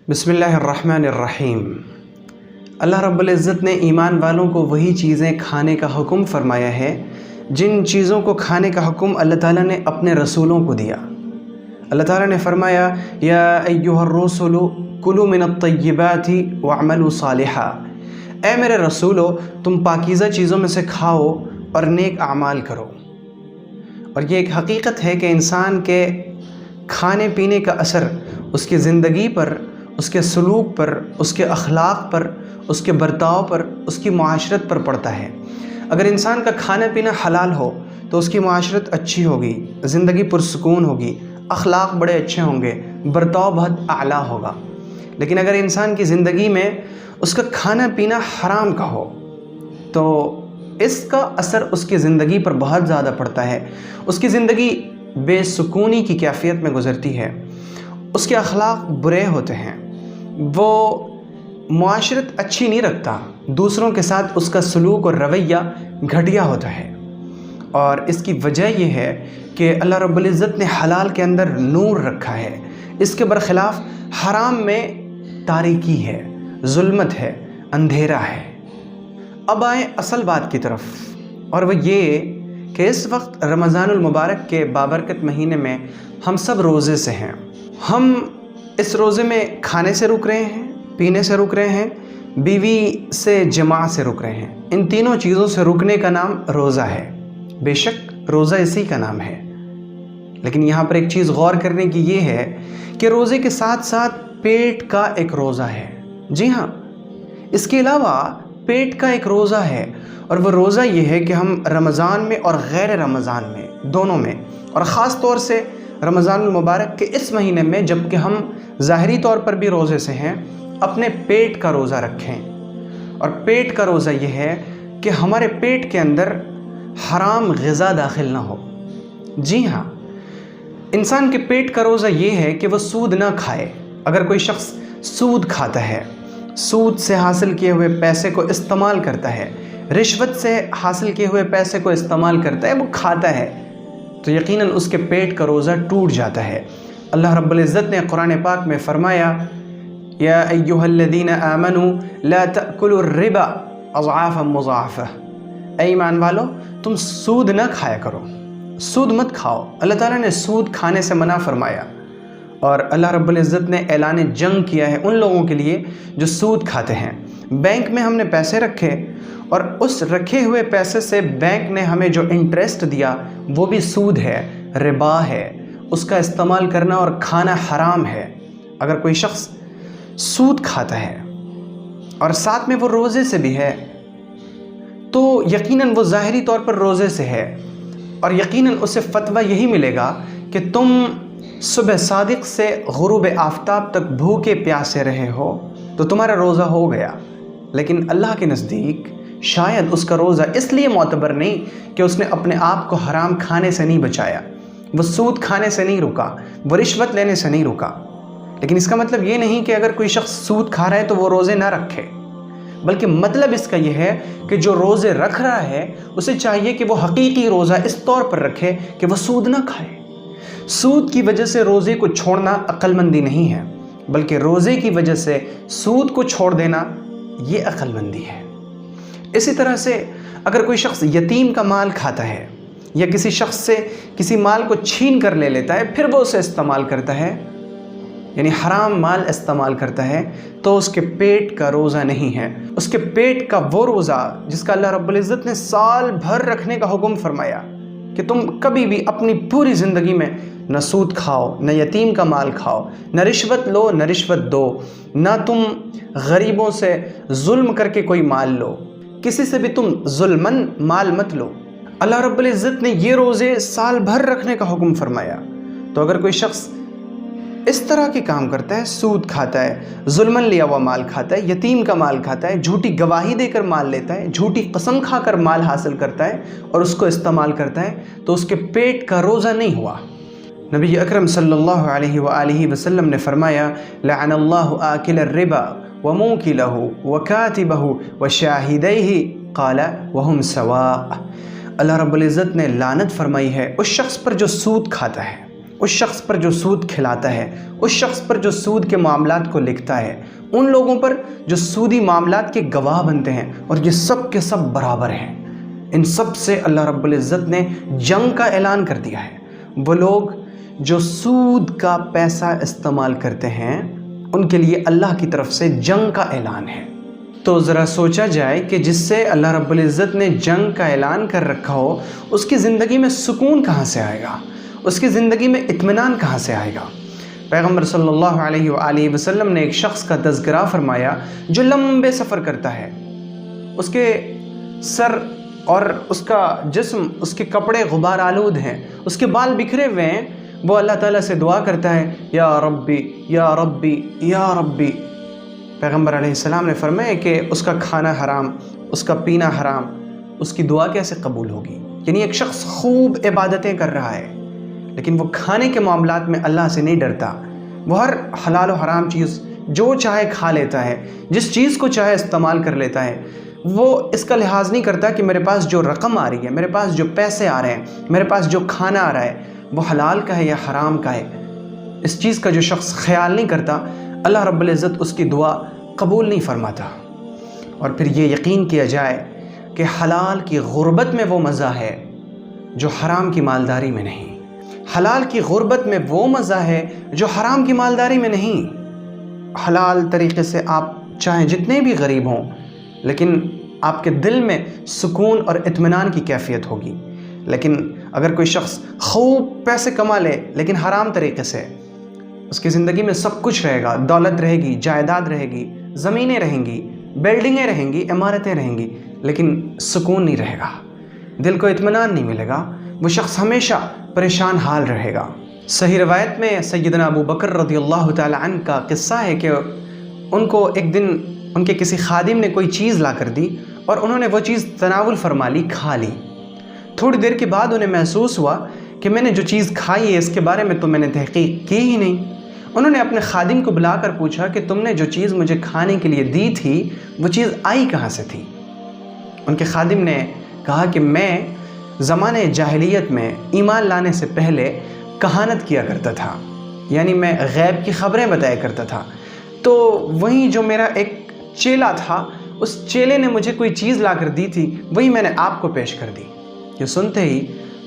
بسم اللہ الرحمن الرحیم۔ اللہ رب العزت نے ایمان والوں کو وہی چیزیں کھانے کا حکم فرمایا ہے جن چیزوں کو کھانے کا حکم اللہ تعالیٰ نے اپنے رسولوں کو دیا۔ اللہ تعالیٰ نے فرمایا یا ایھا الرسل کلوا من الطیبات واعملوا صالحا، اے میرے رسولو تم پاکیزہ چیزوں میں سے کھاؤ اور نیک اعمال کرو۔ اور یہ ایک حقیقت ہے کہ انسان کے کھانے پینے کا اثر اس کی زندگی پر، اس کے سلوک پر، اس کے اخلاق پر، اس کے برتاؤ پر، اس کی معاشرت پر پڑتا ہے۔ اگر انسان کا کھانا پینا حلال ہو تو اس کی معاشرت اچھی ہوگی، زندگی پرسکون ہوگی، اخلاق بڑے اچھے ہوں گے، برتاؤ بہت اعلیٰ ہوگا۔ لیکن اگر انسان کی زندگی میں اس کا کھانا پینا حرام کا ہو تو اس کا اثر اس کی زندگی پر بہت زیادہ پڑتا ہے۔ اس کی زندگی بے سکونی کی کیفیت میں گزرتی ہے، اس کے اخلاق برے ہوتے ہیں، وہ معاشرت اچھی نہیں رکھتا، دوسروں کے ساتھ اس کا سلوک اور رویہ گھٹیا ہوتا ہے۔ اور اس کی وجہ یہ ہے کہ اللہ رب العزت نے حلال کے اندر نور رکھا ہے، اس کے برخلاف حرام میں تاریکی ہے، ظلمت ہے، اندھیرا ہے۔ اب آئیں اصل بات کی طرف، اور وہ یہ کہ اس وقت رمضان المبارک کے بابرکت مہینے میں ہم سب روزے سے ہیں۔ ہم اس روزے میں کھانے سے رک رہے ہیں، پینے سے رک رہے ہیں، بیوی سے جماع سے رک رہے ہیں۔ ان تینوں چیزوں سے رکنے کا نام روزہ ہے۔ بے شک روزہ اسی کا نام ہے، لیکن یہاں پر ایک چیز غور کرنے کی یہ ہے کہ روزے کے ساتھ ساتھ پیٹ کا ایک روزہ ہے۔ جی ہاں، اس کے علاوہ پیٹ کا ایک روزہ ہے، اور وہ روزہ یہ ہے کہ ہم رمضان میں اور غیر رمضان میں دونوں میں، اور خاص طور سے رمضان المبارک کے اس مہینے میں جب کہ ہم ظاہری طور پر بھی روزے سے ہیں، اپنے پیٹ کا روزہ رکھیں۔ اور پیٹ کا روزہ یہ ہے کہ ہمارے پیٹ کے اندر حرام غذا داخل نہ ہو۔ جی ہاں، انسان کے پیٹ کا روزہ یہ ہے کہ وہ سود نہ کھائے۔ اگر کوئی شخص سود کھاتا ہے، سود سے حاصل کیے ہوئے پیسے کو استعمال کرتا ہے، رشوت سے حاصل کیے ہوئے پیسے کو استعمال کرتا ہے، وہ کھاتا ہے، تو یقیناً اس کے پیٹ کا روزہ ٹوٹ جاتا ہے۔ اللہ رب العزت نے قرآن پاک میں فرمایا یا ایھا الذین آمنوا لا تأکلوا الربا اضعافا مضاعفہ، اے ایمان والو تم سود نہ کھایا کرو، سود مت کھاؤ۔ اللہ تعالیٰ نے سود کھانے سے منع فرمایا، اور اللہ رب العزت نے اعلان جنگ کیا ہے ان لوگوں کے لیے جو سود کھاتے ہیں۔ بینک میں ہم نے پیسے رکھے، اور اس رکھے ہوئے پیسے سے بینک نے ہمیں جو انٹرسٹ دیا وہ بھی سود ہے، ربا ہے، اس کا استعمال کرنا اور کھانا حرام ہے۔ اگر کوئی شخص سود کھاتا ہے اور ساتھ میں وہ روزے سے بھی ہے تو یقیناً وہ ظاہری طور پر روزے سے ہے، اور یقیناً اسے فتویٰ یہی ملے گا کہ تم صبح صادق سے غروب آفتاب تک بھوکے پیاسے رہے ہو تو تمہارا روزہ ہو گیا۔ لیکن اللہ کے نزدیک شاید اس کا روزہ اس لیے معتبر نہیں کہ اس نے اپنے آپ کو حرام کھانے سے نہیں بچایا، وہ سود کھانے سے نہیں رکا، وہ رشوت لینے سے نہیں رکا۔ لیکن اس کا مطلب یہ نہیں کہ اگر کوئی شخص سود کھا رہا ہے تو وہ روزے نہ رکھے، بلکہ مطلب اس کا یہ ہے کہ جو روزے رکھ رہا ہے اسے چاہیے کہ وہ حقیقی روزہ اس طور پر رکھے کہ وہ سود نہ کھائے۔ سود کی وجہ سے روزے کو چھوڑنا عقل مندی نہیں ہے، بلکہ روزے کی وجہ سے سود کو چھوڑ دینا یہ عقل مندی ہے۔ اسی طرح سے اگر کوئی شخص یتیم کا مال کھاتا ہے یا کسی شخص سے کسی مال کو چھین کر لے لیتا ہے پھر وہ اسے استعمال کرتا ہے، یعنی حرام مال استعمال کرتا ہے، تو اس کے پیٹ کا روزہ نہیں ہے۔ اس کے پیٹ کا وہ روزہ جس کا اللہ رب العزت نے سال بھر رکھنے کا حکم فرمایا کہ تم کبھی بھی اپنی پوری زندگی میں نہ سود کھاؤ، نہ یتیم کا مال کھاؤ، نہ رشوت لو، نہ رشوت دو، نہ تم غریبوں سے ظلم کر کے کوئی مال لو، کسی سے بھی تم ظلماً مال مت لو۔ اللہ رب العزت نے یہ روزے سال بھر رکھنے کا حکم فرمایا۔ تو اگر کوئی شخص اس طرح کے کام کرتا ہے، سود کھاتا ہے، ظلماً لیا ہوا مال کھاتا ہے، یتیم کا مال کھاتا ہے، جھوٹی گواہی دے کر مال لیتا ہے، جھوٹی قسم کھا کر مال حاصل کرتا ہے اور اس کو استعمال کرتا ہے، تو اس کے پیٹ کا روزہ نہیں ہوا۔ نبی اکرم صلی اللہ علیہ وآلہ وسلم نے فرمایا لعن اللہ آکل الربا وموکلہ وکاتبہ وشاہدیہ قال وہم سواء۔ اللہ رب العزت نے لعنت فرمائی ہے اس شخص پر جو سود کھاتا ہے، اس شخص پر جو سود کھلاتا ہے، اس شخص پر جو سود کے معاملات کو لکھتا ہے، ان لوگوں پر جو سودی معاملات کے گواہ بنتے ہیں، اور یہ سب کے سب برابر ہیں۔ ان سب سے اللہ رب العزت نے جنگ کا اعلان کر دیا ہے۔ وہ لوگ جو سود کا پیسہ استعمال کرتے ہیں ان کے لیے اللہ کی طرف سے جنگ کا اعلان ہے۔ تو ذرا سوچا جائے کہ جس سے اللہ رب العزت نے جنگ کا اعلان کر رکھا ہو، اس کی زندگی میں سکون کہاں سے آئے گا، اس کی زندگی میں اطمینان کہاں سے آئے گا۔ پیغمبر صلی اللہ علیہ وآلہ وسلم نے ایک شخص کا تذکرہ فرمایا جو لمبے سفر کرتا ہے، اس کے سر اور اس کا جسم، اس کے کپڑے غبار آلود ہیں، اس کے بال بکھرے ہوئے ہیں، وہ اللہ تعالیٰ سے دعا کرتا ہے، یا ربی یا ربی یا ربی۔ پیغمبر علیہ السلام نے فرمایا کہ اس کا کھانا حرام، اس کا پینا حرام، اس کی دعا کیسے قبول ہوگی؟ یعنی ایک شخص خوب عبادتیں کر رہا ہے لیکن وہ کھانے کے معاملات میں اللہ سے نہیں ڈرتا، وہ ہر حلال و حرام چیز جو چاہے کھا لیتا ہے، جس چیز کو چاہے استعمال کر لیتا ہے، وہ اس کا لحاظ نہیں کرتا کہ میرے پاس جو رقم آ رہی ہے، میرے پاس جو پیسے آ رہے ہیں، میرے پاس جو کھانا آ رہا ہے وہ حلال کا ہے یا حرام کا ہے۔ اس چیز کا جو شخص خیال نہیں کرتا، اللہ رب العزت اس کی دعا قبول نہیں فرماتا۔ اور پھر یہ یقین کیا جائے کہ حلال کی غربت میں وہ مزہ ہے جو حرام کی مالداری میں نہیں، حلال کی غربت میں وہ مزہ ہے جو حرام کی مالداری میں نہیں۔ حلال طریقے سے آپ چاہیں جتنے بھی غریب ہوں لیکن آپ کے دل میں سکون اور اطمینان کی کیفیت ہوگی۔ لیکن اگر کوئی شخص خوب پیسے کما لے لیکن حرام طریقے سے، اس کی زندگی میں سب کچھ رہے گا، دولت رہے گی، جائیداد رہے گی، زمینیں رہیں گی، بلڈنگیں رہیں گی، عمارتیں رہیں گی، لیکن سکون نہیں رہے گا، دل کو اطمینان نہیں ملے گا، وہ شخص ہمیشہ پریشان حال رہے گا۔ صحیح روایت میں سیدنا ابو بکر رضی اللہ تعالی عنہ کا قصہ ہے کہ ان کو ایک دن ان کے کسی خادم نے کوئی چیز لا کر دی اور انہوں نے وہ چیز تناول فرما لی، کھا لی۔ تھوڑی دیر کے بعد انہیں محسوس ہوا کہ میں نے جو چیز کھائی ہے اس کے بارے میں تو میں نے تحقیق کی ہی نہیں۔ انہوں نے اپنے خادم کو بلا کر پوچھا کہ تم نے جو چیز مجھے کھانے کے لیے دی تھی وہ چیز آئی کہاں سے تھی؟ ان کے خادم نے کہا کہ میں زمانے جاہلیت میں ایمان لانے سے پہلے کہانت کیا کرتا تھا، یعنی میں غیب کی خبریں بتایا کرتا تھا، تو وہیں جو میرا ایک چیلا تھا، اس چیلے نے مجھے کوئی چیز لا کر دی تھی، وہی میں نے آپ کو پیش کر دی۔ یہ سنتے ہی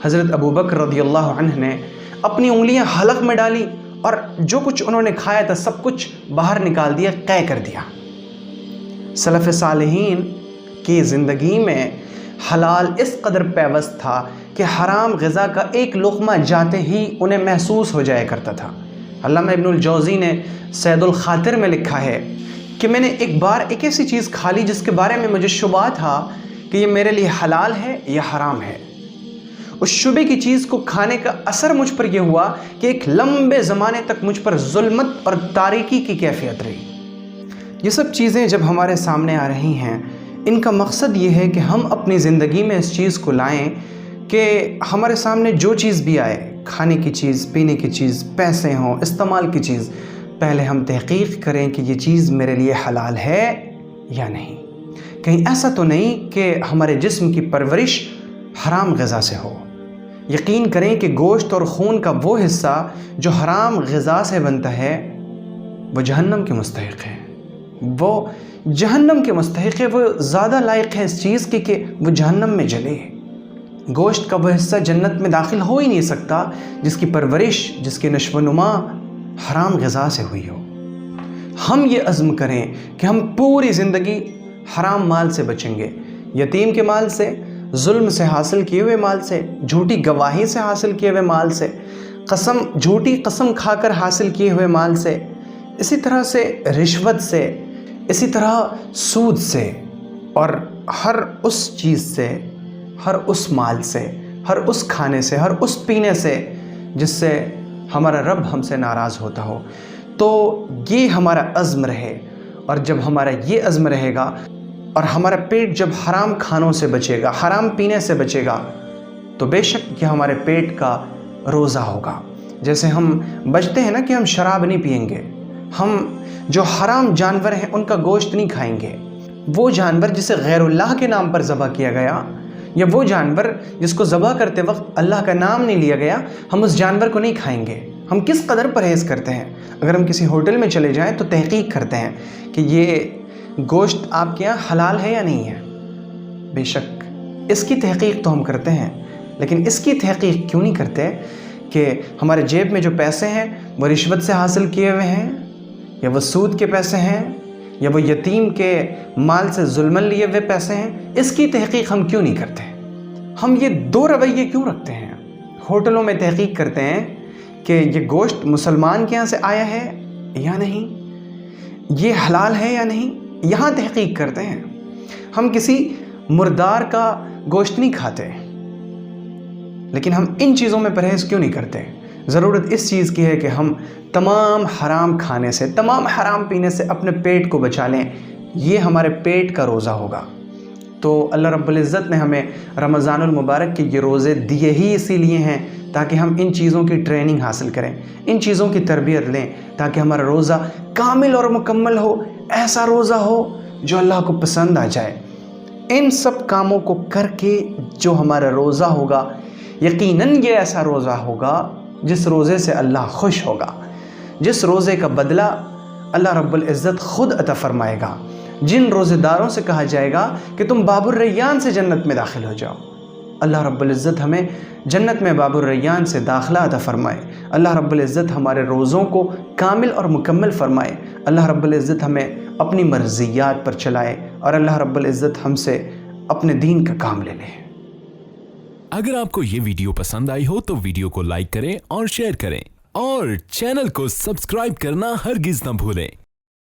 حضرت ابو بکر رضی اللہ عنہ نے اپنی انگلیاں حلق میں ڈالی اور جو کچھ انہوں نے کھایا تھا سب کچھ باہر نکال دیا، قے کر دیا۔ سلف صالحین کی زندگی میں حلال اس قدر پیوست تھا کہ حرام غذا کا ایک لقمہ جاتے ہی انہیں محسوس ہو جایا کرتا تھا۔ علامہ ابن الجوزی نے سید الخاطر میں لکھا ہے کہ میں نے ایک بار ایک ایسی چیز کھا لی جس کے بارے میں مجھے شبہ تھا کہ یہ میرے لیے حلال ہے یا حرام ہے۔ اس شبے کی چیز کو کھانے کا اثر مجھ پر یہ ہوا کہ ایک لمبے زمانے تک مجھ پر ظلمت اور تاریکی کی کیفیت رہی۔ یہ سب چیزیں جب ہمارے سامنے آ رہی ہیں، ان کا مقصد یہ ہے کہ ہم اپنی زندگی میں اس چیز کو لائیں کہ ہمارے سامنے جو چیز بھی آئے، کھانے کی چیز، پینے کی چیز، پیسے ہوں، استعمال کی چیز، پہلے ہم تحقیق کریں کہ یہ چیز میرے لیے حلال ہے یا نہیں۔ کہیں ایسا تو نہیں کہ ہمارے جسم کی پرورش حرام غذا سے ہو۔ یقین کریں کہ گوشت اور خون کا وہ حصہ جو حرام غذا سے بنتا ہے وہ جہنم کے مستحق ہے، وہ جہنم کے مستحق ہے، وہ زیادہ لائق ہے اس چیز کی کہ وہ جہنم میں جلے۔ گوشت کا وہ حصہ جنت میں داخل ہو ہی نہیں سکتا جس کی پرورش، جس کی نشو و نما حرام غذا سے ہوئی ہو۔ ہم یہ عزم کریں کہ ہم پوری زندگی حرام مال سے بچیں گے، یتیم کے مال سے، ظلم سے حاصل کیے ہوئے مال سے، جھوٹی گواہی سے حاصل کیے ہوئے مال سے، جھوٹی قسم کھا کر حاصل کیے ہوئے مال سے، اسی طرح سے رشوت سے، اسی طرح سود سے، اور ہر اس چیز سے، ہر اس مال سے، ہر اس کھانے سے، ہر اس پینے سے جس سے ہمارا رب ہم سے ناراض ہوتا ہو۔ تو یہ ہمارا عزم رہے، اور جب ہمارا یہ عزم رہے گا اور ہمارا پیٹ جب حرام کھانوں سے بچے گا، حرام پینے سے بچے گا، تو بے شک یہ ہمارے پیٹ کا روزہ ہوگا۔ جیسے ہم بچتے ہیں نا کہ ہم شراب نہیں پئیں گے، ہم جو حرام جانور ہیں ان کا گوشت نہیں کھائیں گے، وہ جانور جسے غیر اللہ کے نام پر ذبح کیا گیا، یا وہ جانور جس کو ذبح کرتے وقت اللہ کا نام نہیں لیا گیا، ہم اس جانور کو نہیں کھائیں گے۔ ہم کس قدر پرہیز کرتے ہیں؟ اگر ہم کسی ہوٹل میں چلے جائیں تو تحقیق کرتے ہیں کہ یہ گوشت آپ کے یہاں حلال ہے یا نہیں ہے۔ بے شک اس کی تحقیق تو ہم کرتے ہیں، لیکن اس کی تحقیق کیوں نہیں کرتے کہ ہمارے جیب میں جو پیسے ہیں وہ رشوت سے حاصل کیے ہوئے ہیں، یا وہ سود کے پیسے ہیں، یا وہ یتیم کے مال سے ظلمن لیے ہوئے پیسے ہیں؟ اس کی تحقیق ہم کیوں نہیں کرتے؟ ہم یہ دو رویے کیوں رکھتے ہیں؟ ہوٹلوں میں تحقیق کرتے ہیں کہ یہ گوشت مسلمان کے یہاں سے آیا ہے یا نہیں، یہ حلال ہے یا نہیں، یہاں تحقیق کرتے ہیں۔ ہم کسی مردار کا گوشت نہیں کھاتے، لیکن ہم ان چیزوں میں پرہیز کیوں نہیں کرتے؟ ضرورت اس چیز کی ہے کہ ہم تمام حرام کھانے سے، تمام حرام پینے سے اپنے پیٹ کو بچا لیں۔ یہ ہمارے پیٹ کا روزہ ہوگا۔ تو اللہ رب العزت نے ہمیں رمضان المبارک کے یہ روزے دیے ہی اسی لیے ہیں تاکہ ہم ان چیزوں کی ٹریننگ حاصل کریں، ان چیزوں کی تربیت لیں، تاکہ ہمارا روزہ کامل اور مکمل ہو، ایسا روزہ ہو جو اللہ کو پسند آ جائے۔ ان سب کاموں کو کر کے جو ہمارا روزہ ہوگا، یقیناً یہ ایسا روزہ ہوگا جس روزے سے اللہ خوش ہوگا، جس روزے کا بدلہ اللہ رب العزت خود عطا فرمائے گا، جن روزے داروں سے کہا جائے گا کہ تم باب الریان سے جنت میں داخل ہو جاؤ۔ اللہ رب العزت ہمیں جنت میں باب الریان سے داخلہ عطا فرمائے۔ اللہ رب العزت ہمارے روزوں کو کامل اور مکمل فرمائے۔ اللہ رب العزت ہمیں اپنی مرضیات پر چلائے، اور اللہ رب العزت ہم سے اپنے دین کا کام لے لے۔ اگر آپ کو یہ ویڈیو پسند آئی ہو تو ویڈیو کو لائک کریں اور شیئر کریں، اور چینل کو سبسکرائب کرنا ہرگز نہ بھولیں۔